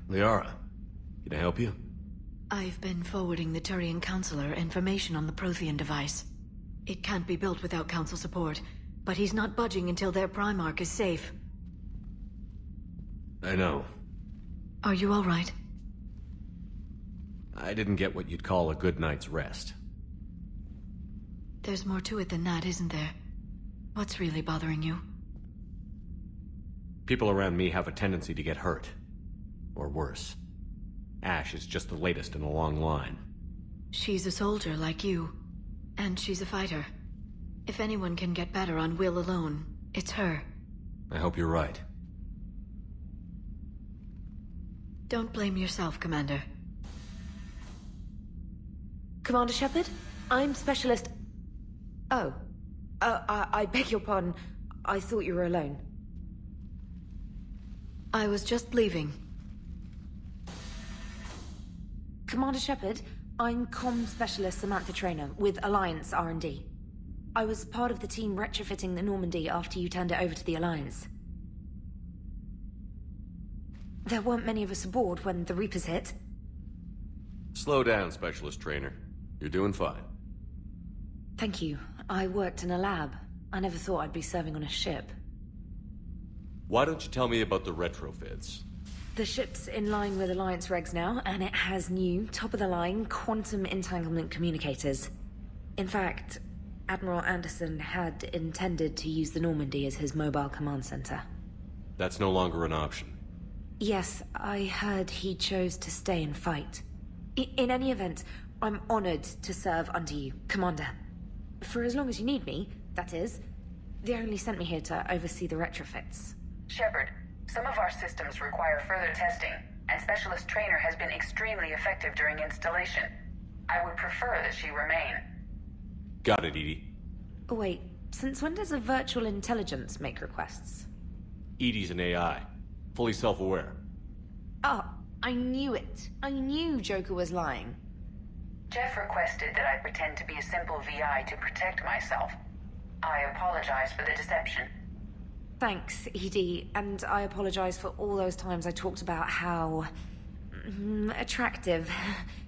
Liara, can I help you? I've been forwarding the Turian Counselor information on the Prothean device. It can't be built without Council support, but he's not budging until their Primarch is safe. I know. Are you all right? I didn't get what you'd call a good night's rest. There's more to it than that, isn't there? What's really bothering you? People around me have a tendency to get hurt. Or worse. Ash is just the latest in a long line. She's a soldier like you. And she's a fighter. If anyone can get better on will alone, it's her. I hope you're right. Don't blame yourself, Commander. Commander Shepard? I'm Specialist... Oh. I beg your pardon. I thought you were alone. I was just leaving. Commander Shepard, I'm Comm Specialist Samantha Traynor with Alliance R&D. I was part of the team retrofitting the Normandy after you turned it over to the Alliance. There weren't many of us aboard when the Reapers hit. Slow down, Specialist Trainer. You're doing fine. Thank you. I worked in a lab. I never thought I'd be serving on a ship. Why don't you tell me about the retrofits? The ship's in line with Alliance regs now, and it has new, top-of-the-line, quantum entanglement communicators. In fact, Admiral Anderson had intended to use the Normandy as his mobile command center. That's no longer an option. Yes, I heard he chose to stay and fight. In any event, I'm honored to serve under you, Commander. For as long as you need me, that is. They only sent me here to oversee the retrofits. Shepard, some of our systems require further testing, and Specialist Trainer has been extremely effective during installation. I would prefer that she remain. Got it, Edie. Oh, wait, since when does a virtual intelligence make requests? Edie's an AI. Fully self-aware. Oh, I knew it. I knew Joker was lying. Jeff requested that I pretend to be a simple VI to protect myself. I apologize for the deception. Thanks, Edie, and I apologize for all those times I talked about how... attractive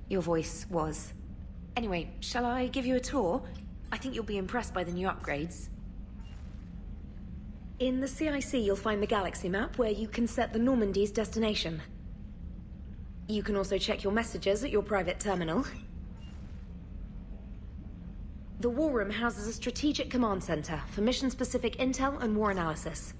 your voice was. Anyway, shall I give you a tour? I think you'll be impressed by the new upgrades. In the CIC, you'll find the galaxy map where you can set the Normandy's destination. You can also check your messages at your private terminal. The War Room houses a strategic command center for mission-specific intel and war analysis.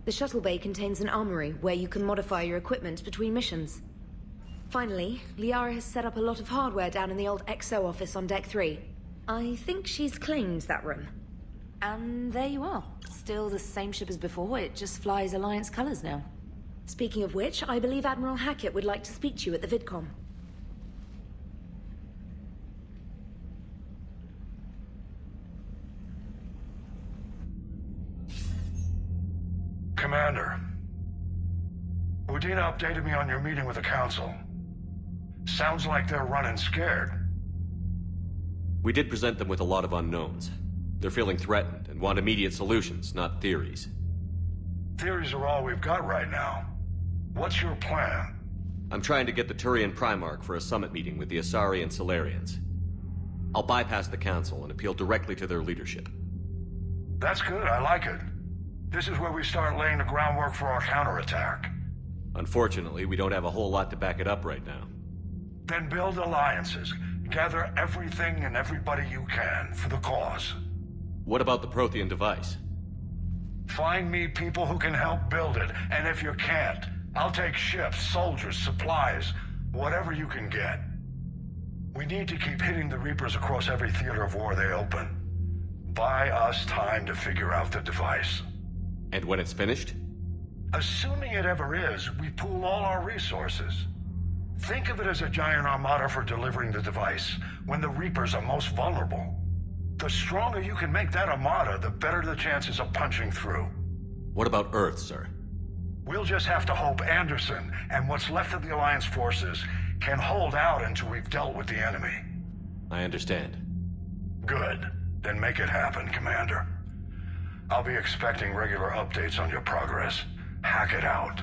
The shuttle bay contains an armory where you can modify your equipment between missions. Finally, Liara has set up a lot of hardware down in the old XO office on Deck 3. I think she's claimed that room. And there you are. Still the same ship as before, it just flies Alliance colors now. Speaking of which, I believe Admiral Hackett would like to speak to you at the VidCom. Commander, Udina updated me on your meeting with the Council. Sounds like they're running scared. We did present them with a lot of unknowns. They're feeling threatened and want immediate solutions, not theories. Theories are all we've got right now. What's your plan? I'm trying to get the Turian Primarch for a summit meeting with the Asari and Solarians. I'll bypass the Council and appeal directly to their leadership. That's good, I like it. This is where we start laying the groundwork for our counterattack. Unfortunately, we don't have a whole lot to back it up right now. Then build alliances. Gather everything and everybody you can for the cause. What about the Prothean device? Find me people who can help build it, and if you can't, I'll take ships, soldiers, supplies, whatever you can get. We need to keep hitting the Reapers across every theater of war they open. Buy us time to figure out the device. And when it's finished? Assuming it ever is, we pool all our resources. Think of it as a giant armada for delivering the device, when the Reapers are most vulnerable. The stronger you can make that armada, the better the chances of punching through. What about Earth, sir? We'll just have to hope Anderson and what's left of the Alliance forces can hold out until we've dealt with the enemy. I understand. Good. Then make it happen, Commander. I'll be expecting regular updates on your progress. Hack it out.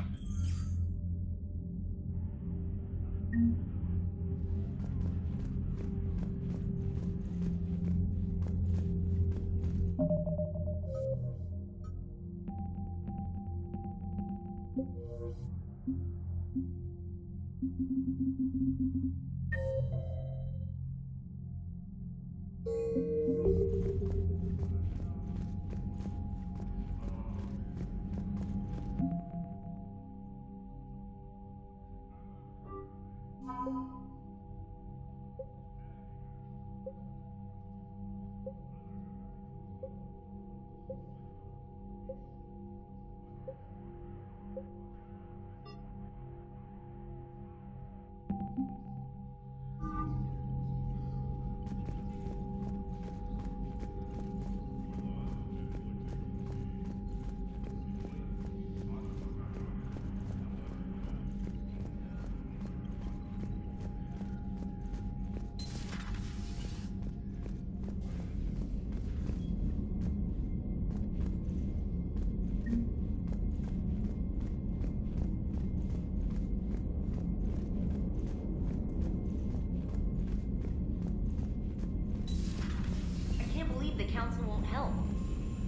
The Council won't help.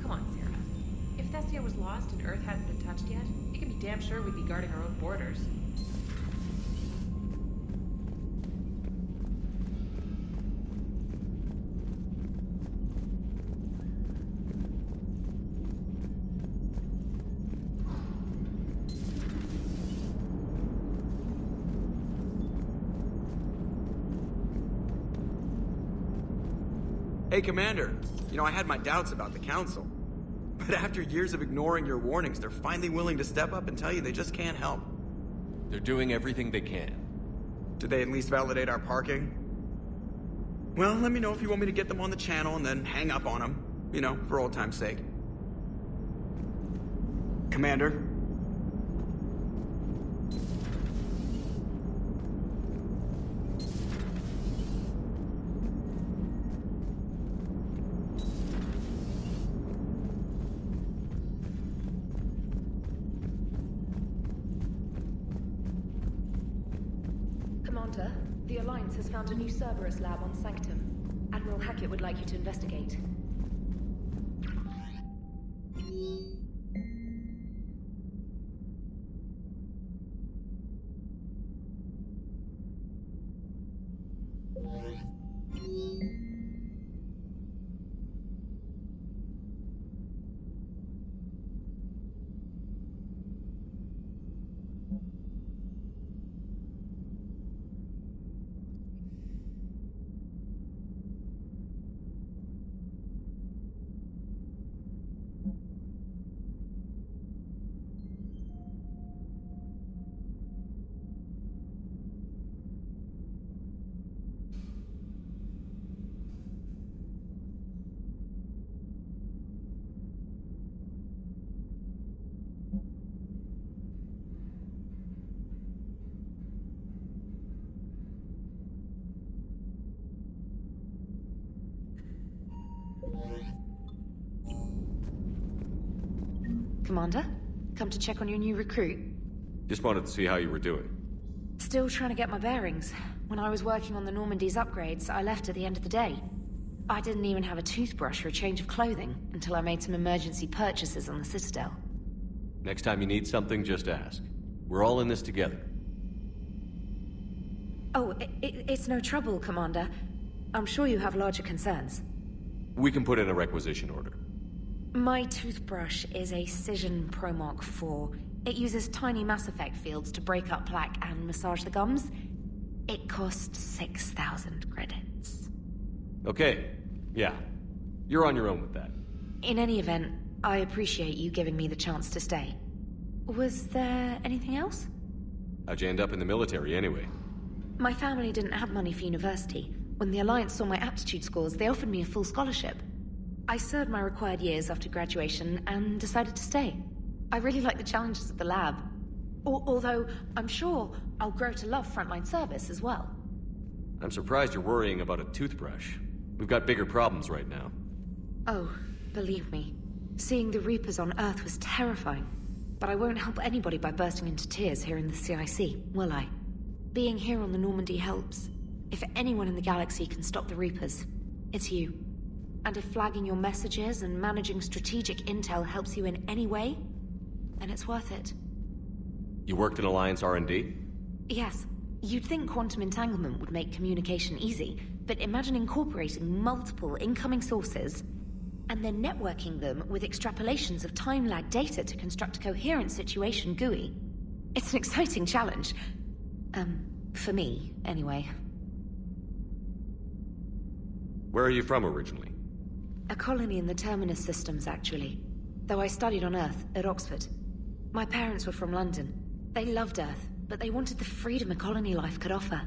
Come on, Sarah. If Thessia was lost and Earth hadn't been touched yet, you can be damn sure we'd be guarding our own borders. Hey, Commander. You know, I had my doubts about the Council. But after years of ignoring your warnings, they're finally willing to step up and tell you they just can't help. They're doing everything they can. Did they at least validate our parking? Well, let me know if you want me to get them on the channel and then hang up on them. You know, for old time's sake. Commander? Commander, the Alliance has found a new Cerberus lab on Sanctum. Admiral Hackett would like you to investigate. Commander. Come to check on your new recruit. Just wanted to see how you were doing. Still trying to get my bearings. When I was working on the Normandy's upgrades, I left at the end of the day. I didn't even have a toothbrush or a change of clothing until I made some emergency purchases on the Citadel. Next time you need something, just ask. We're all in this together. Oh, it's no trouble, Commander. I'm sure you have larger concerns. We can put in a requisition order. My toothbrush is a Cision Pro Mark IV. It uses tiny Mass Effect fields to break up plaque and massage the gums. It costs 6,000 credits. Okay, yeah. You're on your own with that. In any event, I appreciate you giving me the chance to stay. Was there anything else? How'd you end up in the military anyway? My family didn't have money for university. When the Alliance saw my aptitude scores, they offered me a full scholarship. I served my required years after graduation and decided to stay. I really like the challenges of the lab. Although, I'm sure I'll grow to love frontline service as well. I'm surprised you're worrying about a toothbrush. We've got bigger problems right now. Oh, believe me. Seeing the Reapers on Earth was terrifying. But I won't help anybody by bursting into tears here in the CIC, will I? Being here on the Normandy helps. If anyone in the galaxy can stop the Reapers, it's you. And if flagging your messages and managing strategic intel helps you in any way, then it's worth it. You worked in Alliance R&D? Yes. You'd think quantum entanglement would make communication easy, but imagine incorporating multiple incoming sources and then networking them with extrapolations of time-lag data to construct a coherent situation GUI. It's an exciting challenge. For me, anyway. Where are you from originally? A colony in the Terminus systems, actually. Though I studied on Earth, at Oxford. My parents were from London. They loved Earth, but they wanted the freedom a colony life could offer.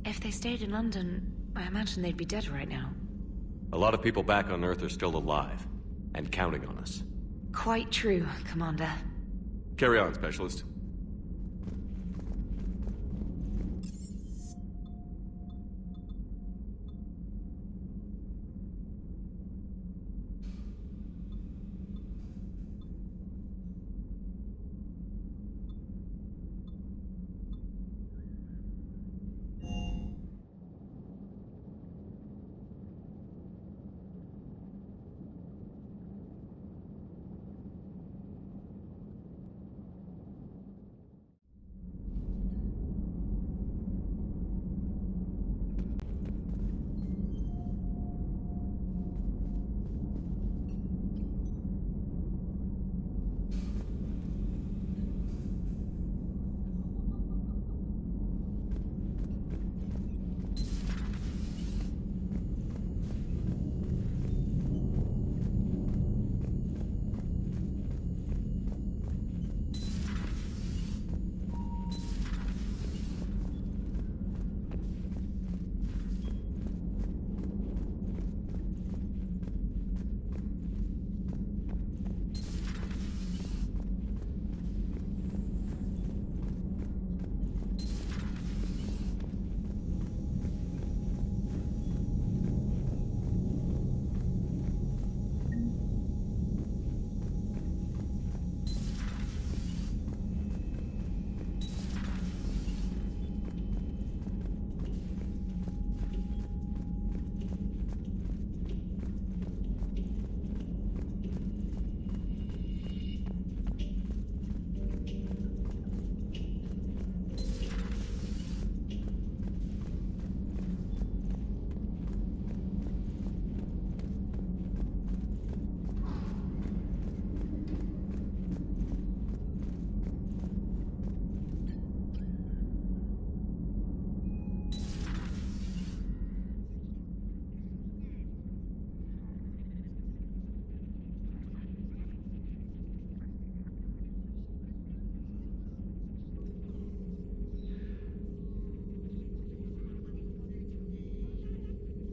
If they stayed in London, I imagine they'd be dead right now. A lot of people back on Earth are still alive, and counting on us. Quite true, Commander. Carry on, Specialist.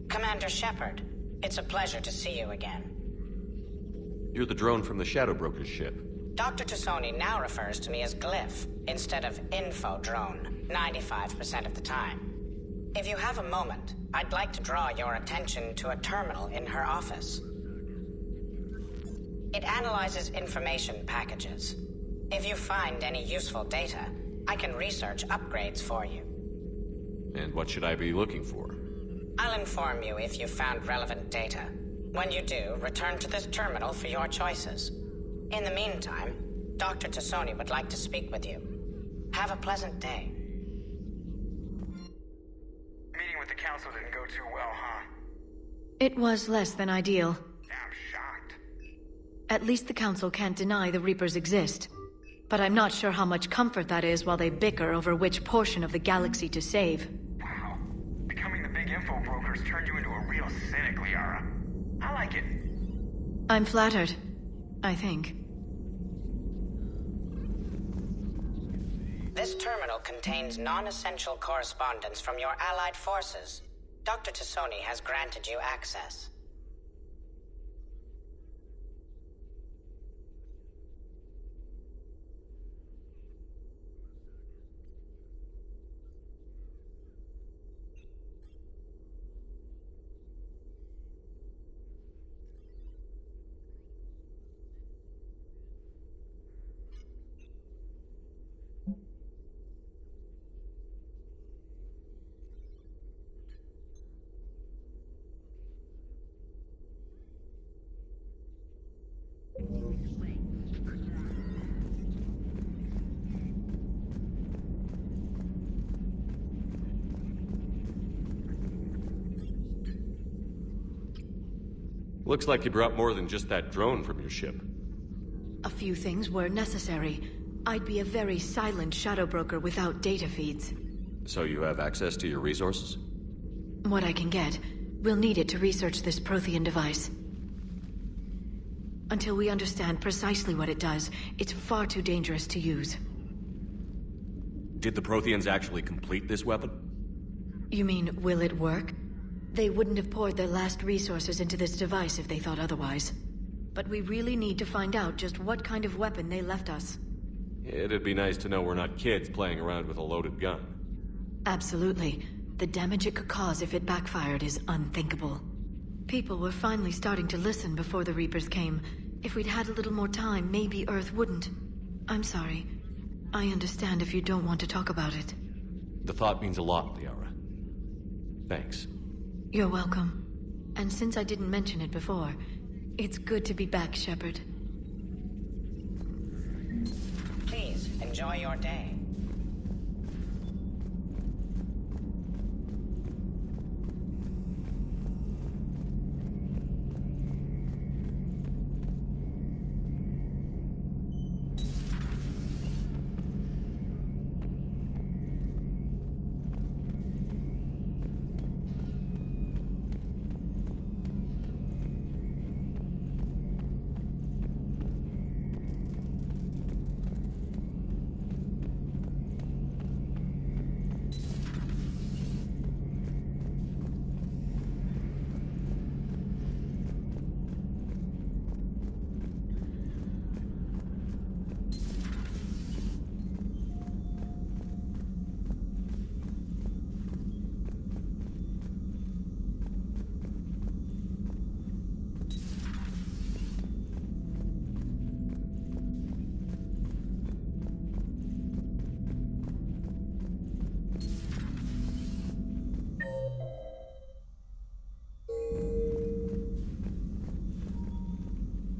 Commander Shepard, it's a pleasure to see you again. You're the drone from the Shadow Broker's ship. Dr. Tassoni now refers to me as Glyph, instead of Info Drone, 95% of the time. If you have a moment, I'd like to draw your attention to a terminal in her office. It analyzes information packages. If you find any useful data, I can research upgrades for you. And what should I be looking for? I'll inform you if you found relevant data. When you do, return to this terminal for your choices. In the meantime, Dr. Tassoni would like to speak with you. Have a pleasant day. Meeting with the council didn't go too well, huh? It was less than ideal. I'm shocked. At least the Council can't deny the Reapers exist. But I'm not sure how much comfort that is while they bicker over which portion of the galaxy to save. Wow. Becoming the big info brokers turned you into a real cynic, Liara. I like it. I'm flattered. I think. This terminal contains non-essential correspondence from your allied forces. Dr. Tassoni has granted you access. Looks like you brought more than just that drone from your ship. A few things were necessary. I'd be a very silent shadow broker without data feeds. So you have access to your resources? What I can get. We'll need it to research this Prothean device. Until we understand precisely what it does, it's far too dangerous to use. Did the Protheans actually complete this weapon? You mean, will it work? They wouldn't have poured their last resources into this device if they thought otherwise. But we really need to find out just what kind of weapon they left us. It'd be nice to know we're not kids playing around with a loaded gun. Absolutely. The damage it could cause if it backfired is unthinkable. People were finally starting to listen before the Reapers came. If we'd had a little more time, maybe Earth wouldn't. I'm sorry. I understand if you don't want to talk about it. The thought means a lot, Liara. Thanks. You're welcome. And since I didn't mention it before, it's good to be back, Shepard. Please, enjoy your day.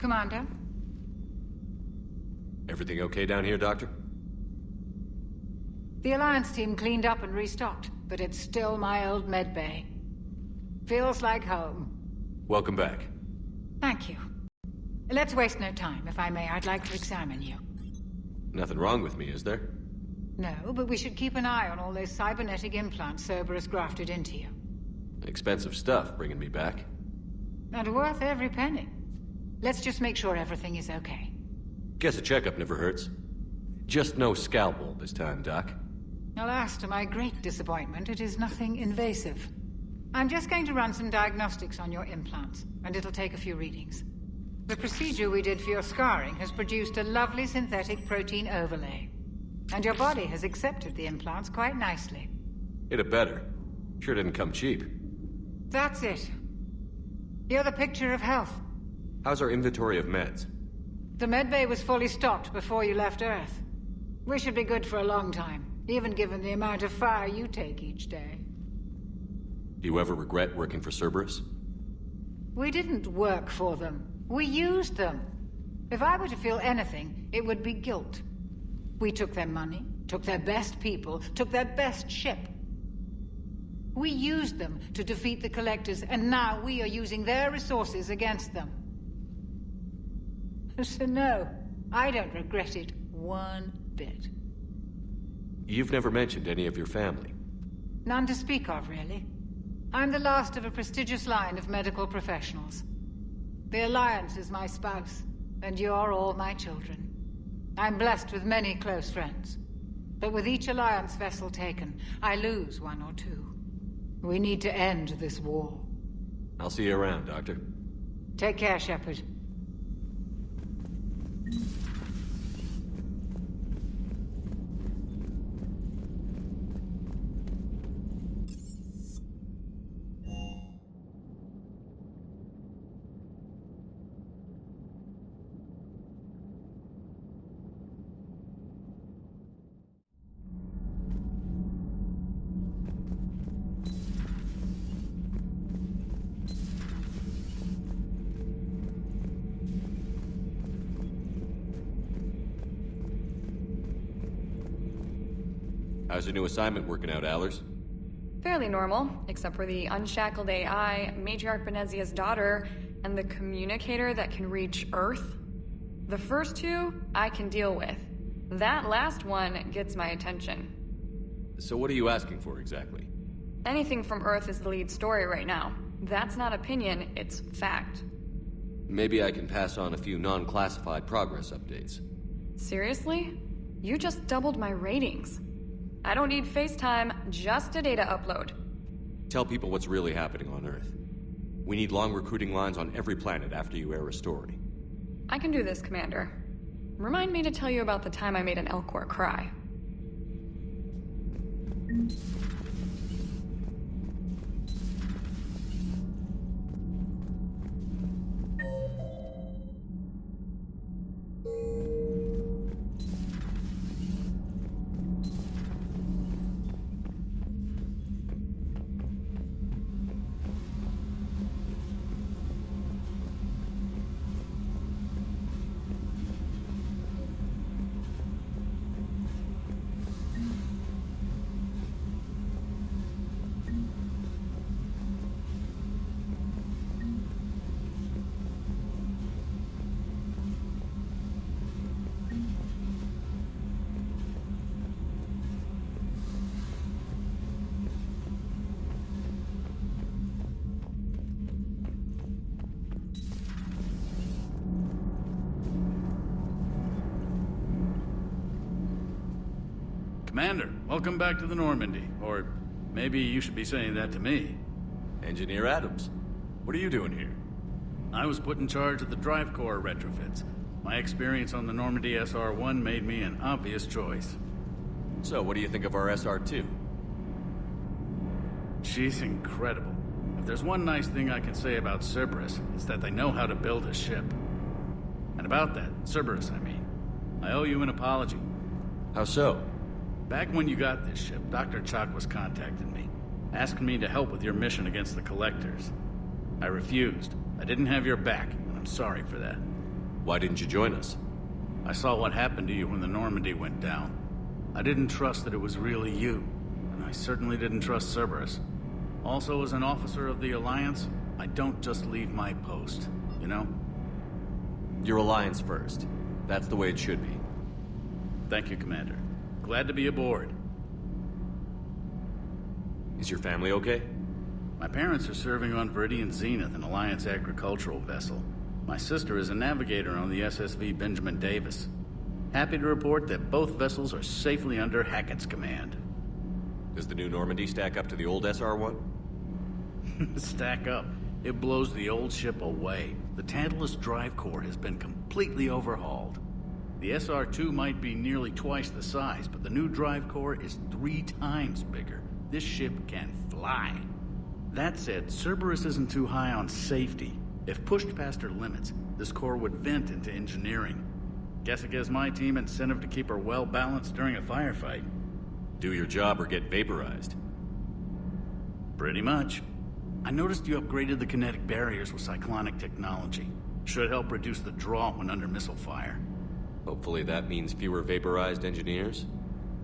Commander? Everything okay down here, Doctor? The Alliance team cleaned up and restocked, but it's still my old medbay. Feels like home. Welcome back. Thank you. Let's waste no time. If I may, I'd like to examine you. Nothing wrong with me, is there? No, but we should keep an eye on all those cybernetic implants Cerberus grafted into you. Expensive stuff bringing me back. And worth every penny. Let's just make sure everything is okay. Guess a checkup never hurts. Just no scalpel this time, Doc. Alas, to my great disappointment, it is nothing invasive. I'm just going to run some diagnostics on your implants, and it'll take a few readings. The procedure we did for your scarring has produced a lovely synthetic protein overlay. And your body has accepted the implants quite nicely. It had better. Sure didn't come cheap. That's it. You're the picture of health. How's our inventory of meds? The medbay was fully stocked before you left Earth. We should be good for a long time, even given the amount of fire you take each day. Do you ever regret working for Cerberus? We didn't work for them. We used them. If I were to feel anything, it would be guilt. We took their money, took their best people, took their best ship. We used them to defeat the Collectors, and now we are using their resources against them. So no, I don't regret it one bit. You've never mentioned any of your family. None to speak of, really. I'm the last of a prestigious line of medical professionals. The Alliance is my spouse, and you're all my children. I'm blessed with many close friends. But with each Alliance vessel taken, I lose one or two. We need to end this war. I'll see you around, Doctor. Take care, Shepard. How's your new assignment working out, Allers? Fairly normal, except for the unshackled AI, Matriarch Benezia's daughter, and the communicator that can reach Earth. The first two, I can deal with. That last one gets my attention. So what are you asking for, exactly? Anything from Earth is the lead story right now. That's not opinion, it's fact. Maybe I can pass on a few non-classified progress updates. Seriously? You just doubled my ratings. I don't need FaceTime, just a data upload. Tell people what's really happening on Earth. We need long recruiting lines on every planet after you air a story. I can do this, Commander. Remind me to tell you about the time I made an Elcor cry. Commander, welcome back to the Normandy. Or maybe you should be saying that to me. Engineer Adams, what are you doing here? I was put in charge of the drive core retrofits. My experience on the Normandy SR-1 made me an obvious choice. So, what do you think of our SR-2? She's incredible. If there's one nice thing I can say about Cerberus, it's that they know how to build a ship. And about that, Cerberus, I mean, I owe you an apology. How so? Back when you got this ship, Dr. Chalk was contacting me, asking me to help with your mission against the Collectors. I refused. I didn't have your back, and I'm sorry for that. Why didn't you join us? I saw what happened to you when the Normandy went down. I didn't trust that it was really you, and I certainly didn't trust Cerberus. Also, as an officer of the Alliance, I don't just leave my post, you know? Your Alliance first. That's the way it should be. Thank you, Commander. Glad to be aboard. Is your family okay? My parents are serving on Viridian Zenith, an Alliance agricultural vessel. My sister is a navigator on the SSV Benjamin Davis. Happy to report that both vessels are safely under Hackett's command. Does the new Normandy stack up to the old SR-1? Stack up. It blows the old ship away. The Tantalus drive core has been completely overhauled. The SR-2 might be nearly twice the size, but the new drive core is 3 times bigger. This ship can fly. That said, Cerberus isn't too high on safety. If pushed past her limits, this core would vent into engineering. Guess it gives my team incentive to keep her well balanced during a firefight. Do your job or get vaporized. Pretty much. I noticed you upgraded the kinetic barriers with cyclonic technology. Should help reduce the draw when under missile fire. Hopefully that means fewer vaporized engineers.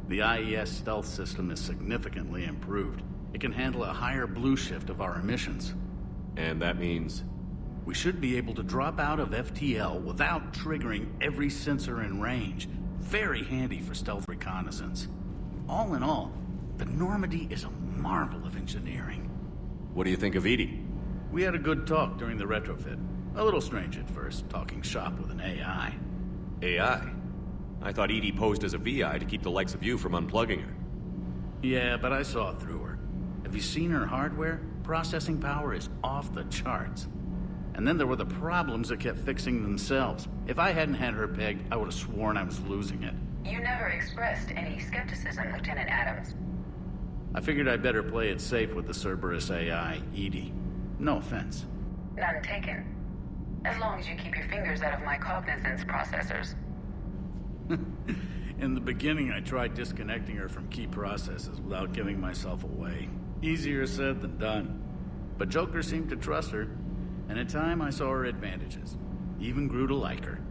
The IES stealth system is significantly improved. It can handle a higher blue shift of our emissions. And that means... We should be able to drop out of FTL without triggering every sensor in range. Very handy for stealth reconnaissance. All in all, the Normandy is a marvel of engineering. What do you think of Edie? We had a good talk during the retrofit. A little strange at first, talking shop with an AI. AI? I thought Edie posed as a VI to keep the likes of you from unplugging her. Yeah, but I saw through her. Have you seen her hardware? Processing power is off the charts. And then there were the problems that kept fixing themselves. If I hadn't had her pegged, I would have sworn I was losing it. You never expressed any skepticism, Lieutenant Adams. I figured I'd better play it safe with the Cerberus AI, Edie. No offense. None taken. As long as you keep your fingers out of my cognizance processors. In the beginning, I tried disconnecting her from key processes without giving myself away. Easier said than done. But Joker seemed to trust her, and in time I saw her advantages. Even grew to like her.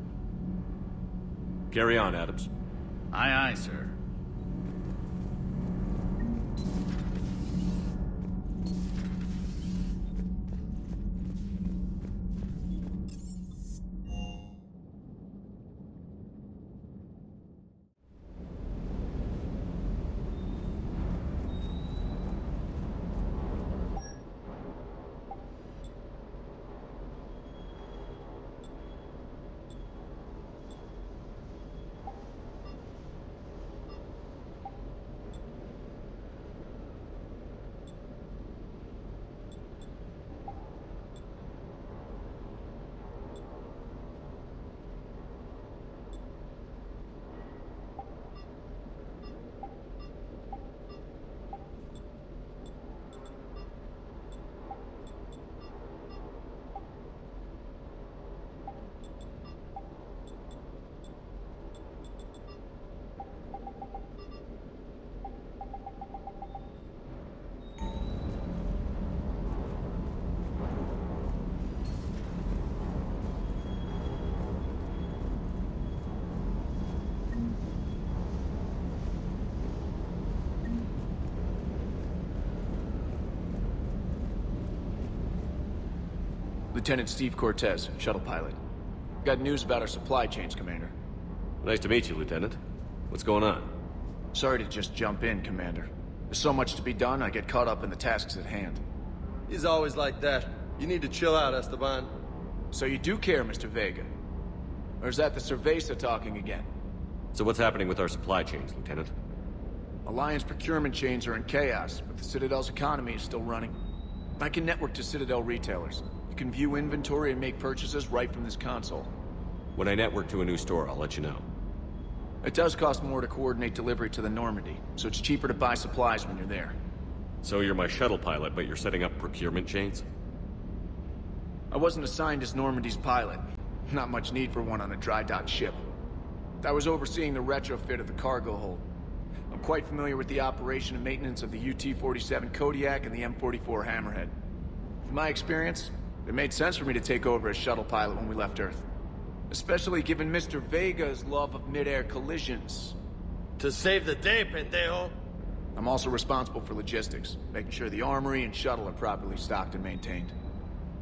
Carry on, Adams. Aye, aye, sir. Lieutenant Steve Cortez, shuttle pilot. Got news about our supply chains, Commander. Nice to meet you, Lieutenant. What's going on? Sorry to just jump in, Commander. There's so much to be done, I get caught up in the tasks at hand. He's always like that. You need to chill out, Esteban. So you do care, Mr. Vega? Or is that the Cerveza talking again? So what's happening with our supply chains, Lieutenant? Alliance procurement chains are in chaos, but the Citadel's economy is still running. I can network to Citadel retailers. You can view inventory and make purchases right from this console. When I network to a new store, I'll let you know. It does cost more to coordinate delivery to the Normandy, so it's cheaper to buy supplies when you're there. So you're my shuttle pilot, but you're setting up procurement chains? I wasn't assigned as Normandy's pilot. Not much need for one on a dry dock ship. I was overseeing the retrofit of the cargo hold. I'm quite familiar with the operation and maintenance of the UT-47 Kodiak and the M44 Hammerhead. From my experience, it made sense for me to take over as shuttle pilot when we left Earth. Especially given Mr. Vega's love of mid-air collisions. To save the day, pendejo. I'm also responsible for logistics, making sure the armory and shuttle are properly stocked and maintained.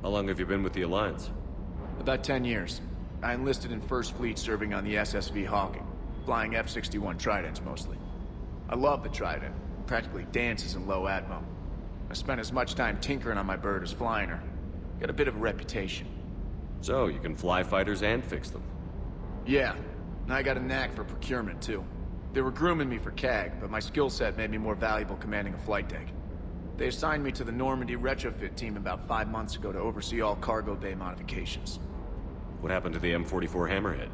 How long have you been with the Alliance? About 10 years. I enlisted in First Fleet serving on the SSV Hawking, flying F-61 Tridents mostly. I love the Trident. It practically dances in low atmo. I spent as much time tinkering on my bird as flying her. Got a bit of a reputation. So, you can fly fighters and fix them? Yeah, and I got a knack for procurement too. They were grooming me for CAG, but my skill set made me more valuable commanding a flight deck. They assigned me to the Normandy retrofit team about 5 months ago to oversee all cargo bay modifications. What happened to the M44 Hammerhead?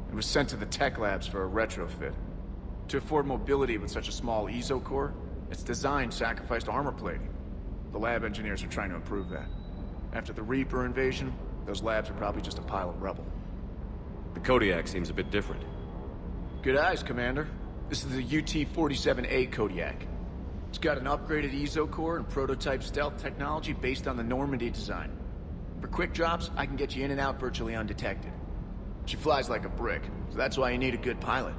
It was sent to the tech labs for a retrofit. To afford mobility with such a small ESO core, its design sacrificed armor plating. The lab engineers are trying to improve that. After the Reaper invasion, those labs are probably just a pile of rubble. The Kodiak seems a bit different. Good eyes, Commander. This is the UT-47A Kodiak. It's got an upgraded EZO core and prototype stealth technology based on the Normandy design. For quick drops, I can get you in and out virtually undetected. She flies like a brick, so that's why you need a good pilot.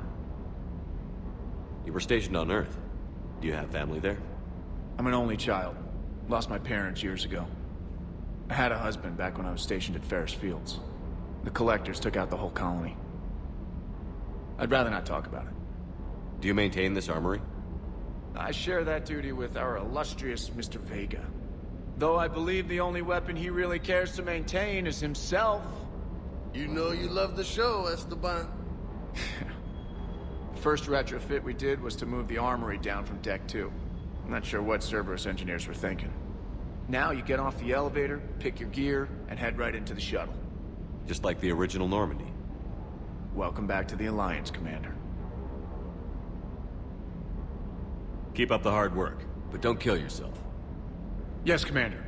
You were stationed on Earth. Do you have family there? I'm an only child. Lost my parents years ago. I had a husband back when I was stationed at Ferris Fields. The Collectors took out the whole colony. I'd rather not talk about it. Do you maintain this armory? I share that duty with our illustrious Mr. Vega. Though I believe the only weapon he really cares to maintain is himself. You know you love the show, Esteban. The first retrofit we did was to move the armory down from Deck 2. I'm not sure what Cerberus engineers were thinking. Now you get off the elevator, pick your gear, and head right into the shuttle. Just like the original Normandy. Welcome back to the Alliance, Commander. Keep up the hard work, but don't kill yourself. Yes, Commander.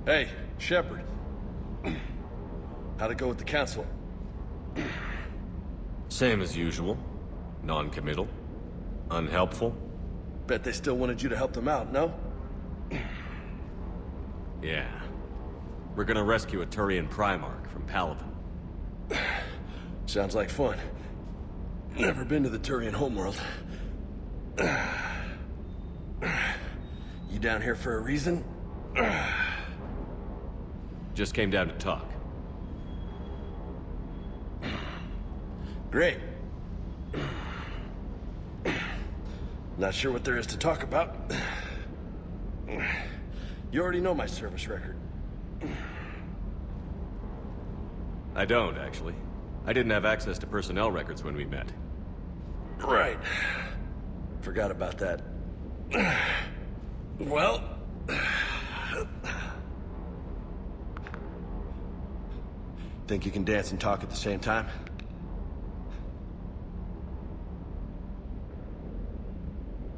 Hey, Shepard. How'd it go with the council? Same as usual. Non-committal. Unhelpful. Bet they still wanted you to help them out, no? Yeah. We're gonna rescue a Turian Primarch from Palaven. Sounds like fun. Never been to the Turian homeworld. You down here for a reason? Just came down to talk. Great. Not sure what there is to talk about. You already know my service record. I don't, actually. I didn't have access to personnel records when we met. Right. Forgot about that. Well... Think you can dance and talk at the same time?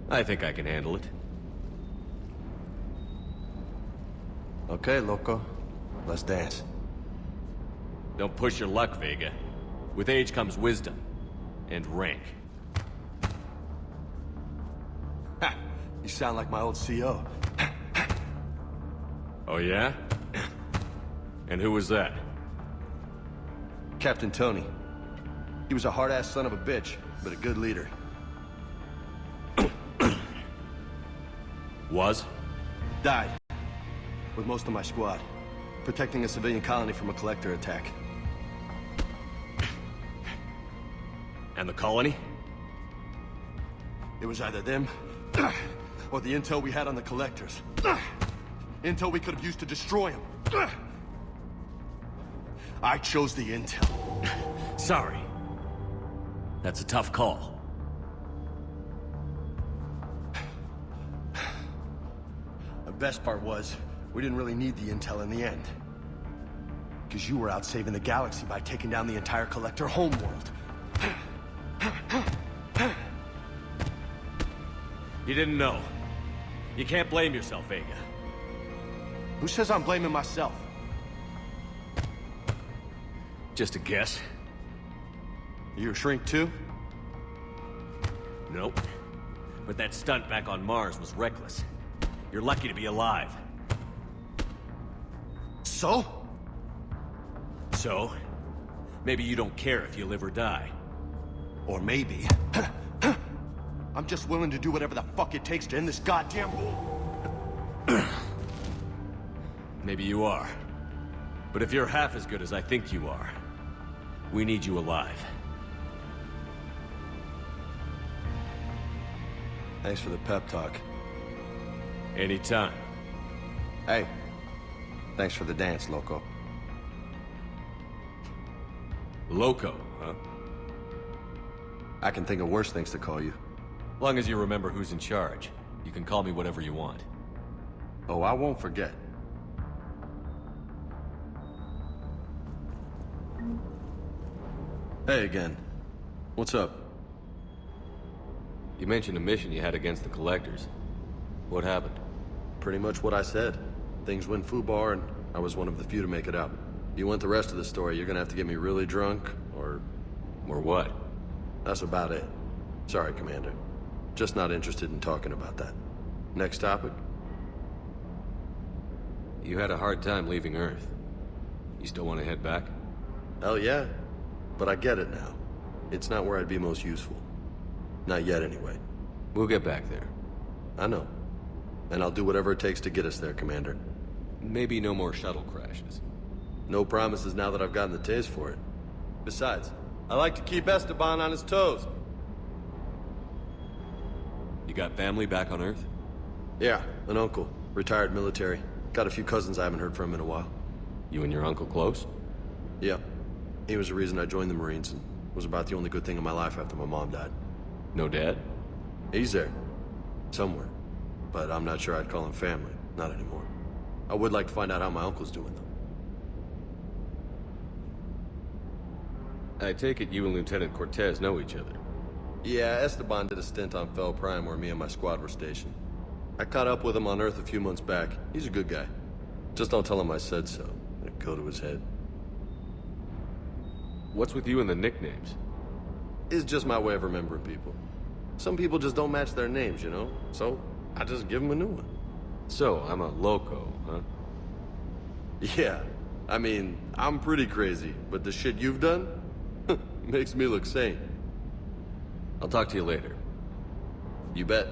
I think I can handle it. Okay, loco. Let's dance. Don't push your luck, Vega. With age comes wisdom. And rank. Ha! You sound like my old CO. Oh yeah? And who was that? Captain Tony. He was a hard-ass son of a bitch, but a good leader. Was? Died. With most of my squad. Protecting a civilian colony from a collector attack. And the colony? It was either them, or the intel we had on the collectors. Intel we could have used to destroy them. I chose the intel. Sorry. That's a tough call. The best part was, we didn't really need the intel in the end. Because you were out saving the galaxy by taking down the entire collector homeworld. You didn't know. You can't blame yourself, Vega. Who says I'm blaming myself? Just a guess. You a shrink too? Nope. But that stunt back on Mars was reckless. You're lucky to be alive. So? So? Maybe you don't care if you live or die. Or maybe... I'm just willing to do whatever the fuck it takes to end this goddamn war. Maybe you are. But if you're half as good as I think you are, we need you alive. Thanks for the pep talk. Anytime. Hey, thanks for the dance, Loco. Loco, huh? I can think of worse things to call you. Long as you remember who's in charge, you can call me whatever you want. Oh, I won't forget. Hey again. What's up? You mentioned a mission you had against the Collectors. What happened? Pretty much what I said. Things went foobar, and I was one of the few to make it out. You want the rest of the story, you're gonna have to get me really drunk, or... Or what? That's about it. Sorry, Commander. Just not interested in talking about that. Next topic? You had a hard time leaving Earth. You still want to head back? Hell yeah. But I get it now. It's not where I'd be most useful. Not yet, anyway. We'll get back there. I know. And I'll do whatever it takes to get us there, Commander. Maybe no more shuttle crashes. No promises now that I've gotten the taste for it. Besides, I like to keep Esteban on his toes. You got family back on Earth? Yeah, an uncle. Retired military. Got a few cousins I haven't heard from in a while. You and your uncle close? Yeah. He was the reason I joined the Marines, and was about the only good thing in my life after my mom died. No dad? He's there. Somewhere. But I'm not sure I'd call him family. Not anymore. I would like to find out how my uncle's doing, though. I take it you and Lieutenant Cortez know each other. Yeah, Esteban did a stint on Fel Prime where me and my squad were stationed. I caught up with him on Earth a few months back. He's a good guy. Just don't tell him I said so. It'd go to his head. What's with you and the nicknames? It's just my way of remembering people. Some people just don't match their names, you know? So, I just give them a new one. So, I'm a loco, huh? Yeah. I mean, I'm pretty crazy, but the shit you've done makes me look sane. I'll talk to you later. You bet.